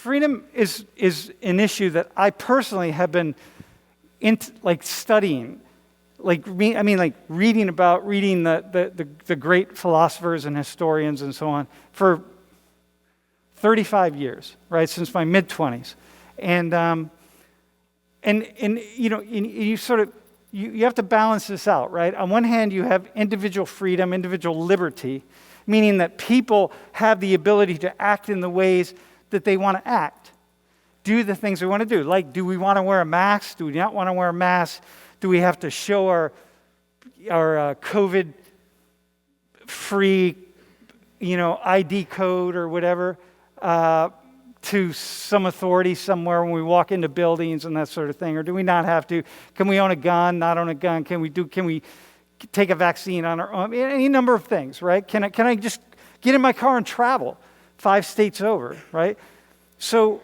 freedom is an issue that I personally have been studying, reading the great philosophers and historians and so on for 35 years, right, since my mid-20s. And you have to balance this out, right? On one hand, you have individual freedom, individual liberty, meaning that people have the ability to act in the ways that they want to act, do the things they want to do. Like, do we want to wear a mask? Do we not want to wear a mask? Do we have to show our COVID-free, ID code or whatever to some authority somewhere when we walk into buildings and that sort of thing? Or do we not have to? Can we own a gun, not own a gun? Can we take a vaccine on our own? Any number of things, right? Can I just get in my car and travel 5 states over, right? So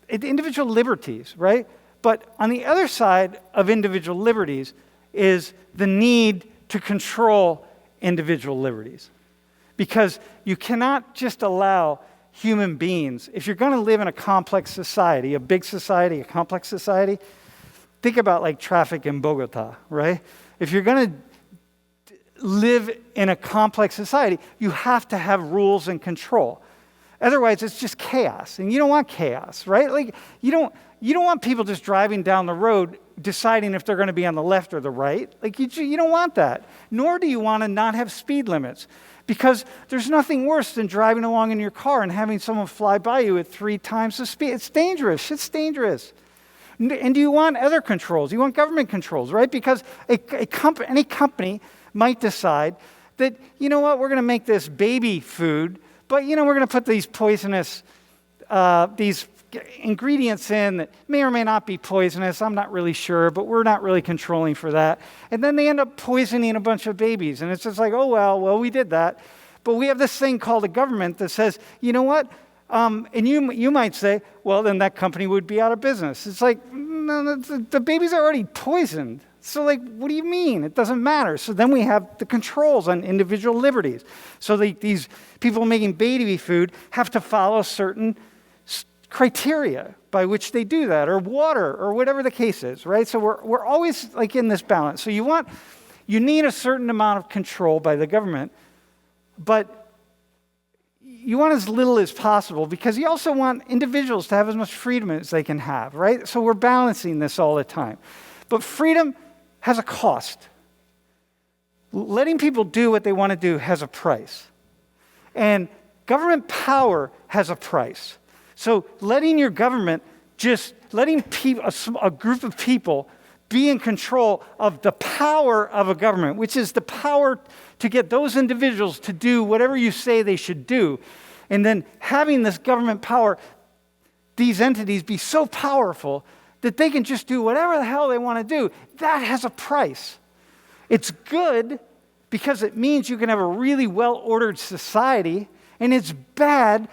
individual liberties, right? But on the other side of individual liberties is the need to control individual liberties. Because you cannot just allow human beings, if you're going to live in a complex society, a big society, a complex society, think about like traffic in Bogota, right? If you're going to live in a complex society, you have to have rules and control. Otherwise, it's just chaos, and you don't want chaos, right? Like you don't want people just driving down the road deciding if they're going to be on the left or the right. Like you don't want that. Nor do you want to not have speed limits, because there's nothing worse than driving along in your car and having someone fly by you at 3 times the speed. It's dangerous. It's dangerous. And do you want other controls? You want government controls, right? Because any company might decide that, you know what, we're going to make this baby food, but, we're going to put these poisonous, these ingredients in that may or may not be poisonous. I'm not really sure, but we're not really controlling for that. And then they end up poisoning a bunch of babies. And it's just like, oh, well, we did that. But we have this thing called a government that says, you know what? And you might say, well, then that company would be out of business. It's like, no, the babies are already poisoned. So what do you mean? It doesn't matter. So then we have the controls on individual liberties. So these people making baby food have to follow certain criteria by which they do that, or water, or whatever the case is, right? So we're always in this balance. So you need a certain amount of control by the government, but you want as little as possible, because you also want individuals to have as much freedom as they can have, right? So we're balancing this all the time. But freedom has a cost. Letting people do what they want to do has a price. And government power has a price. So letting your government, letting a group of people be in control of the power of a government, which is the power to get those individuals to do whatever you say they should do, and then having this government power, these entities be so powerful that they can just do whatever the hell they want to do, that has a price. It's good because it means you can have a really well-ordered society, and it's bad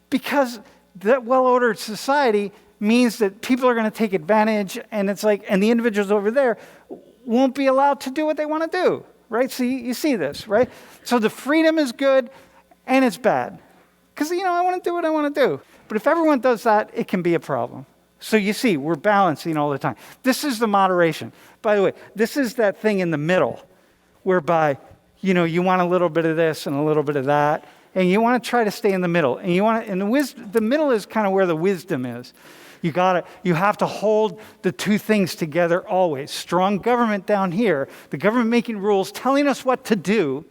because that well-ordered society means that people are going to take advantage, and and the individuals over there won't be allowed to do what they want to do, right? So you see this, right? So the freedom is good, and it's bad. Because, I want to do what I want to do. But if everyone does that, it can be a problem. So you see, we're balancing all the time. This is the moderation. By the way, this is that thing in the middle, whereby, you want a little bit of this and a little bit of that, and you want to try to stay in the middle. And the middle is kind of where the wisdom is. You have to hold the two things together always. Strong government down here, the government making rules, telling us what to do.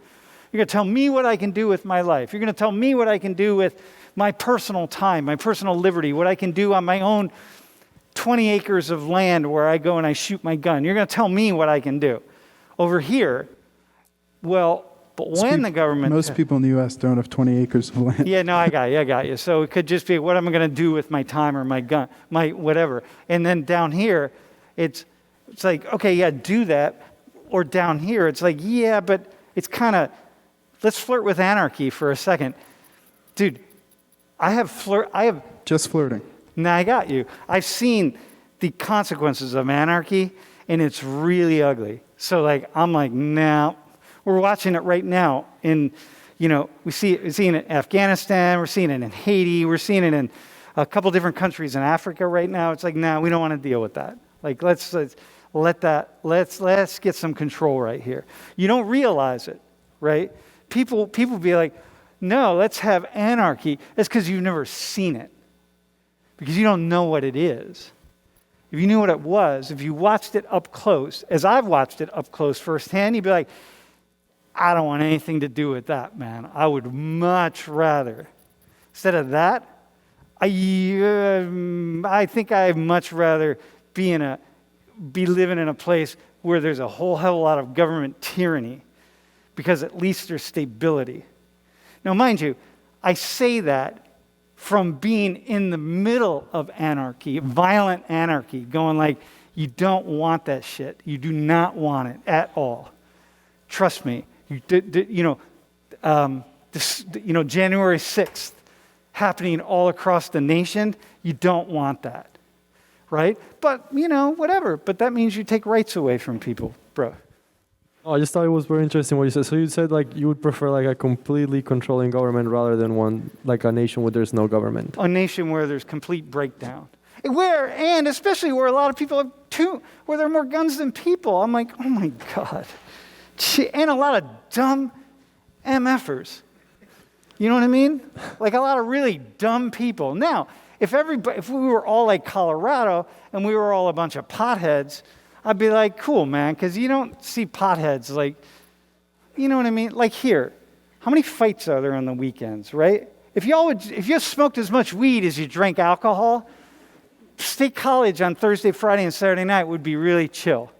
You're going to tell me what I can do with my life. You're going to tell me what I can do with my personal time, my personal liberty, what I can do on my own 20 acres of land where I go and I shoot my gun. You're going to tell me what I can do. Over here, but when the government... Most people in the U.S. don't have 20 acres of land. Yeah, no, I got you. So it could just be, what am I going to do with my time or my gun, my whatever. And then down here, it's like, okay, yeah, do that. Or down here, it's like, yeah, but it's kind of, let's flirt with anarchy for a second. Dude, I have... Just flirting. Now I got you. I've seen the consequences of anarchy, and it's really ugly. So I'm like, no. We're watching it right now we see it in Afghanistan, we're seeing it in Haiti, we're seeing it in a couple different countries in Africa right now. It's like, no, we don't want to deal with that. Like, let's get some control right here. You don't realize it, right? People be like, no, let's have anarchy. That's because you've never seen it, because you don't know what it is. If you knew what it was, if you watched it up close, as I've watched it up close firsthand, you'd be like, I don't want anything to do with that, man. I would much rather, instead of that, I think I'd much rather be living in a place where there's a whole hell of a lot of government tyranny, because at least there's stability. Now, mind you, I say that from being in the middle of anarchy, violent anarchy, going like, you don't want that shit. You do not want it at all. Trust me. January 6th happening all across the nation, you don't want that, right? But, whatever. But that means you take rights away from people, bro. Oh, I just thought it was very interesting what you said. So you said like you would prefer like a completely controlling government rather than one like a nation where there's no government. A nation where there's complete breakdown. And especially where a lot of people where there are more guns than people. I'm like, oh my God. And a lot of dumb MFers. You know what I mean? Like a lot of really dumb people. Now, if we were all like Colorado and we were all a bunch of potheads, I'd be like, cool, man, because you don't see potheads like, you know what I mean? Like here, how many fights are there on the weekends, right? If you smoked as much weed as you drank alcohol, State College on Thursday, Friday, and Saturday night would be really chill.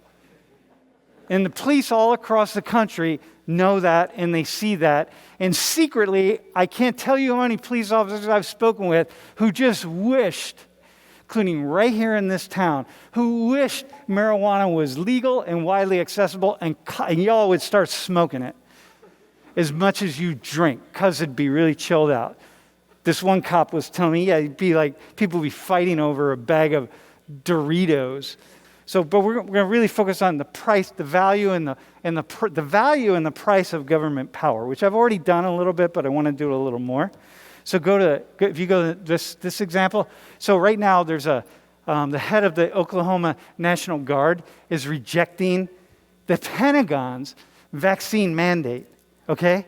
And the police all across the country know that, and they see that. And secretly, I can't tell you how many police officers I've spoken with who just wished, including right here in this town, who wished marijuana was legal and widely accessible, and y'all would start smoking it as much as you drink, because it'd be really chilled out. This one cop was telling me, it'd be like people would be fighting over a bag of Doritos. But we're going to really focus on the price, the value, and the value and the price of government power, which I've already done a little bit, but I want to do it a little more. So if you go to this example. So right now there's the head of the Oklahoma National Guard is rejecting the Pentagon's vaccine mandate. Okay,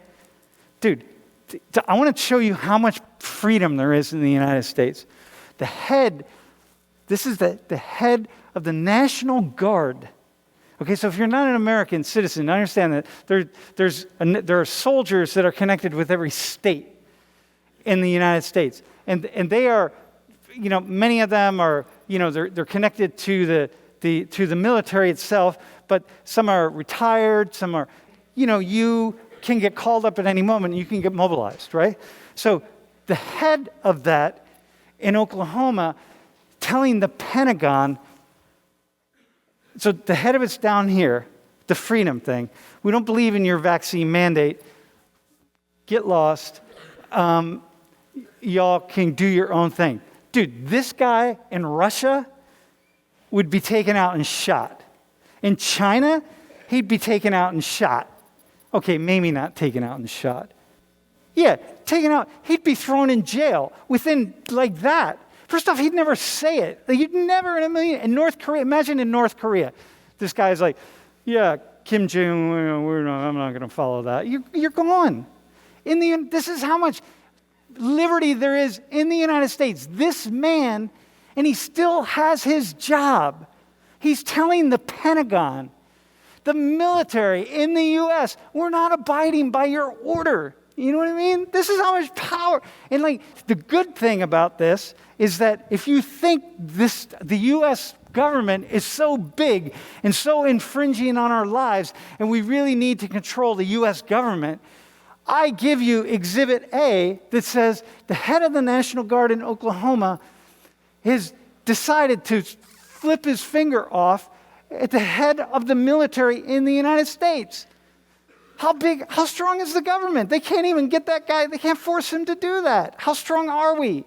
dude, I want to show you how much freedom there is in the United States. This is the head of the National Guard. Okay, so if you're not an American citizen, understand that there are soldiers that are connected with every state in the United States, and they are, many of them are, they're connected to the military itself, but some are retired, some are, you can get called up at any moment, and you can get mobilized, right? So the head of that in Oklahoma telling the Pentagon, so the head of it's down here, the freedom thing. We don't believe in your vaccine mandate. Get lost. Y'all can do your own thing. Dude, this guy in Russia would be taken out and shot. In China, he'd be taken out and shot. Okay, maybe not taken out and shot. Yeah, taken out. He'd be thrown in jail within like that. First off, he'd never say it. Like, you'd never in a million. In North Korea, imagine in North Korea, this guy's like, yeah, Kim Jong-un, I'm not going to follow that. You're gone. This is how much liberty there is in the United States. This man, and he still has his job. He's telling the Pentagon, the military in the U.S., we're not abiding by your order. You know what I mean? This is how much power. And the good thing about this is that if you think the U.S. government is so big and so infringing on our lives, and we really need to control the U.S. government, I give you Exhibit A that says the head of the National Guard in Oklahoma has decided to flip his finger off at the head of the military in the United States. How strong is the government? They can't even get that guy, they can't force him to do that. How strong are we?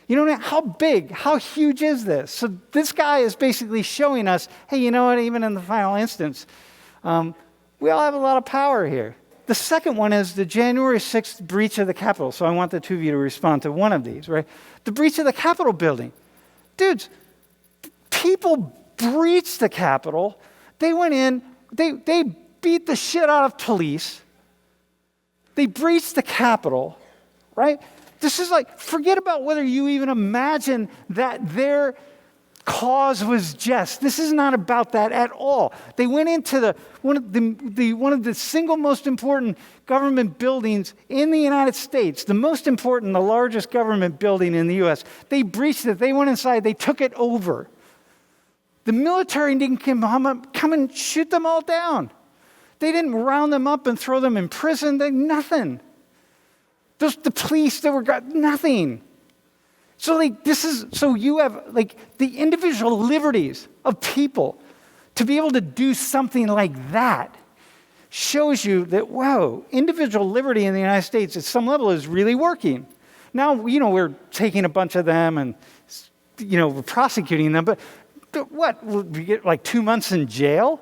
You know what I mean? How big, how huge is this? So this guy is basically showing us, hey, you know what, even in the final instance, we all have a lot of power here. The second one is the January 6th breach of the Capitol. So I want the two of you to respond to one of these, right? The breach of the Capitol building. Dudes, people breached the Capitol. They went in, they beat the shit out of police. They breached the Capitol, right? This is like, forget about whether you even imagine that their cause was just. This is not about that at all. They went into one of the single most important government buildings in the United States, the most important, the largest government building in the U.S. They breached it. They went inside. They took it over. The military didn't come and shoot them all down. They didn't round them up and throw them in prison. Nothing. The police, they were got nothing. So you have the individual liberties of people to be able to do something like that shows you that, whoa, individual liberty in the United States at some level is really working. Now, we're taking a bunch of them and, we're prosecuting them, but what, we get like 2 months in jail?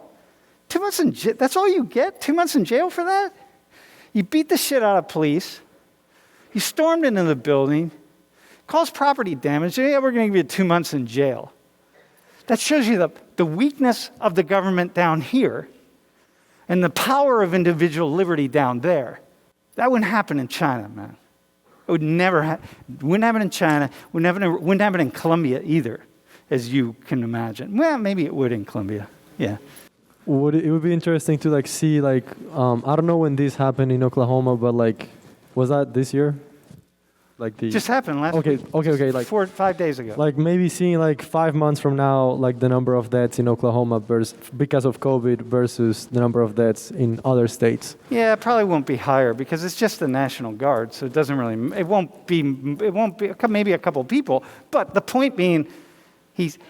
2 months in jail, that's all you get? 2 months in jail for that? You beat the shit out of police. You stormed into the building. Caused property damage. Yeah, we're going to give you 2 months in jail. That shows you the weakness of the government down here and the power of individual liberty down there. That wouldn't happen in China, man. It would never happen. Wouldn't happen in China. Wouldn't happen in Colombia either, as you can imagine. Well, maybe it would in Colombia. Yeah. It would be interesting to see I don't know when this happened in Oklahoma, but was that this year? Just happened last week. Okay. 4 or 5 days ago. Maybe seeing 5 months from now, the number of deaths in Oklahoma because of COVID versus the number of deaths in other states. Yeah, it probably won't be higher because it's just the National Guard, so it won't be maybe a couple people. But the point being,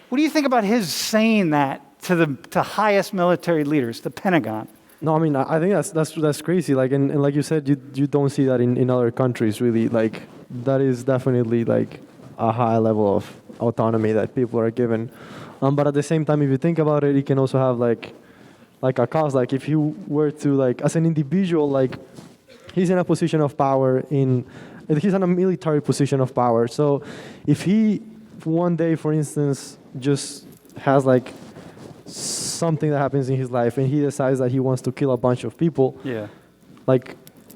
what do you think about his saying that to highest military leaders, the Pentagon? No, I mean, I think that's crazy. And like you said, you don't see that in other countries, really. That is definitely a high level of autonomy that people are given. But at the same time, if you think about it, it can also have a cause. If you were to as an individual, he's in a position of power he's in a military position of power. So if he one day, for instance, just has something that happens in his life and he decides that he wants to kill a bunch of people, yeah,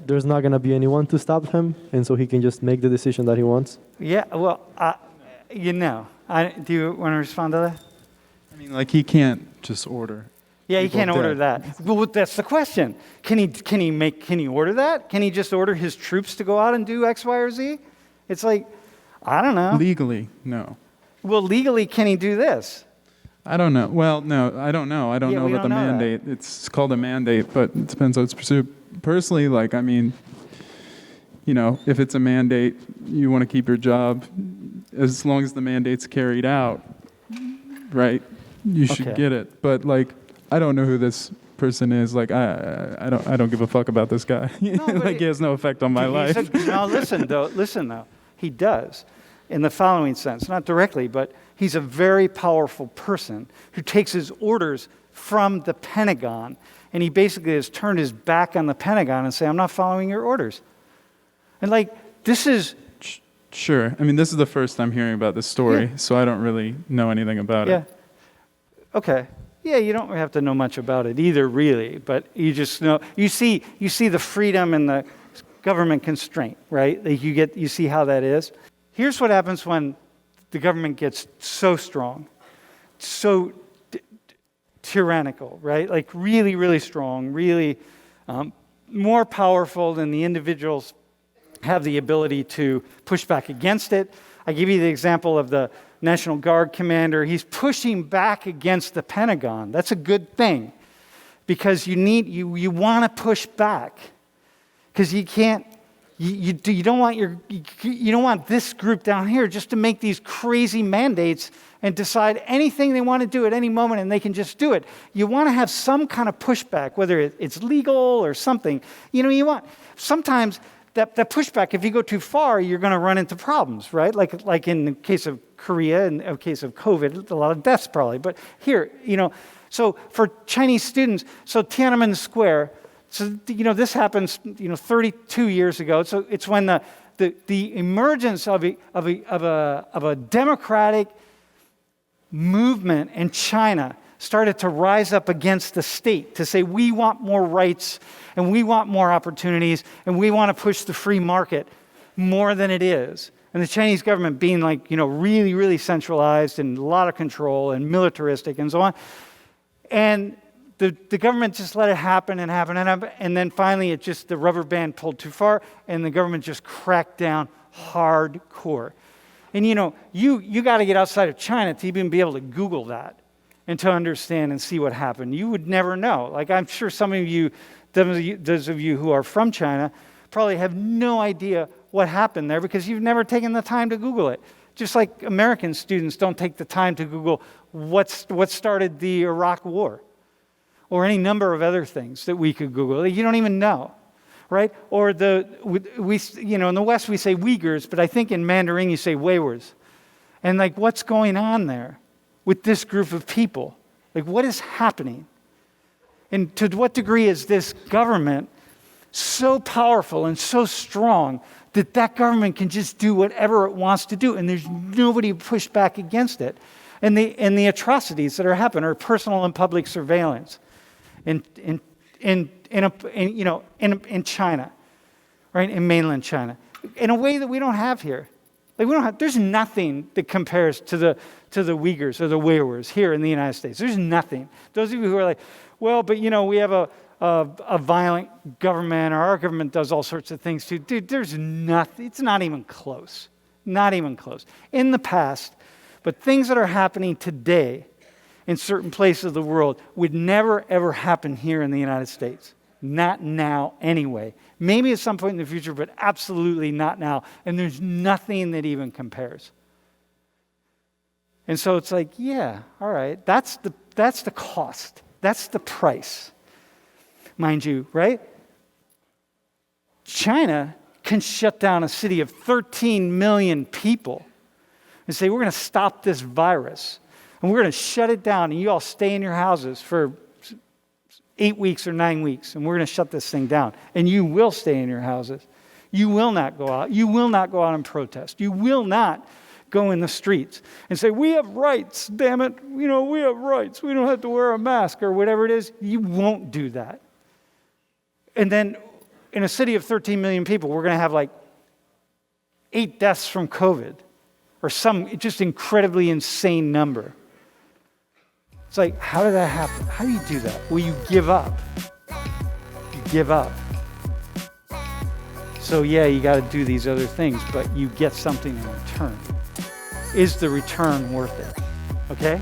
there's not going to be anyone to stop him, and so he can just make the decision that he wants. Yeah, well, do you want to respond to that? I mean, he can't just order. Yeah, he can't order dead. that. Well, that's the question. Can he order that? Can he just order his troops to go out and do X, Y, or Z? It's I don't know. Legally, no. Well, legally, can he do this? I don't know. Well, no, I don't know. I don't know about the mandate. It's called a mandate, but it depends how it's pursued. Personally, if it's a mandate, you want to keep your job. As long as the mandate's carried out, right, you should get it. But I don't know who this person is. I don't give a fuck about this guy. No, he has no effect on my life. Now listen though. He does, in the following sense, not directly, but he's a very powerful person who takes his orders from the Pentagon, and he basically has turned his back on the Pentagon and say, I'm not following your orders. And this is... Sure. I mean, this is the first I'm hearing about this story, so I don't really know anything about it. Okay. Yeah, you don't have to know much about it either, really, but you just know, you see the freedom and the government constraint, right? You see how that is. Here's what happens when the government gets so strong, so tyrannical, right? Really, really strong, really more powerful than the individuals have the ability to push back against it. I give you the example of the National Guard commander. He's pushing back against the Pentagon. That's a good thing because you want to push back because you can't. You don't want this group down here just to make these crazy mandates and decide anything they want to do at any moment and they can just do it. You want to have some kind of pushback, whether it's legal or something. You want sometimes that pushback, if you go too far, you're going to run into problems, right? Like in the case of Korea and in the case of COVID, a lot of deaths probably. But here, so for Chinese students, so Tiananmen Square, So, this happens, 32 years ago. So it's when the emergence of a democratic movement in China started to rise up against the state to say, we want more rights and we want more opportunities and we want to push the free market more than it is. And the Chinese government being really, really centralized and a lot of control and militaristic and so on. And the government just let it happen and happen and happen. And then finally the rubber band pulled too far and the government just cracked down hardcore. And you got to get outside of China to even be able to Google that and to understand and see what happened. You would never know. Like, I'm sure some of you, those of you who are from China, probably have no idea what happened there because you've never taken the time to Google it. Just like American students don't take the time to Google what started the Iraq War or any number of other things that we could Google. You don't even know, right? Or in the West we say Uyghurs, but I think in Mandarin you say Uyghurs. And what's going on there with this group of people? What is happening? And to what degree is this government so powerful and so strong that government can just do whatever it wants to do, and there's nobody to push back against it? And the atrocities that are happening are personal and public surveillance in China, right? In mainland China, in a way that we don't have here. There's nothing that compares to the Uyghurs or the Uyghurs here in the United States. There's nothing. Those of you who are like, well, but we have a violent government, or our government does all sorts of things too. Dude, there's nothing. It's not even close. Not even close. In the past, but things that are happening today in certain places of the world would never, ever happen here in the United States. Not now anyway. Maybe at some point in the future, but absolutely not now. And there's nothing that even compares. And so it's like, yeah, all right, that's the cost. That's the price. Mind you, right? China can shut down a city of 13 million people and say, we're going to stop this virus. And we're going to shut it down, and you all stay in your houses for 8 weeks or 9 weeks, and we're going to shut this thing down. And you will stay in your houses. You will not go out. You will not go out and protest. You will not go in the streets and say, we have rights, damn it. We have rights. We don't have to wear a mask or whatever it is. You won't do that. And then in a city of 13 million people, we're going to have 8 deaths from COVID or some just incredibly insane number. It's like, how did that happen? How do you do that? Well, you give up. You give up. So yeah, you got to do these other things, but you get something in return. Is the return worth it? Okay?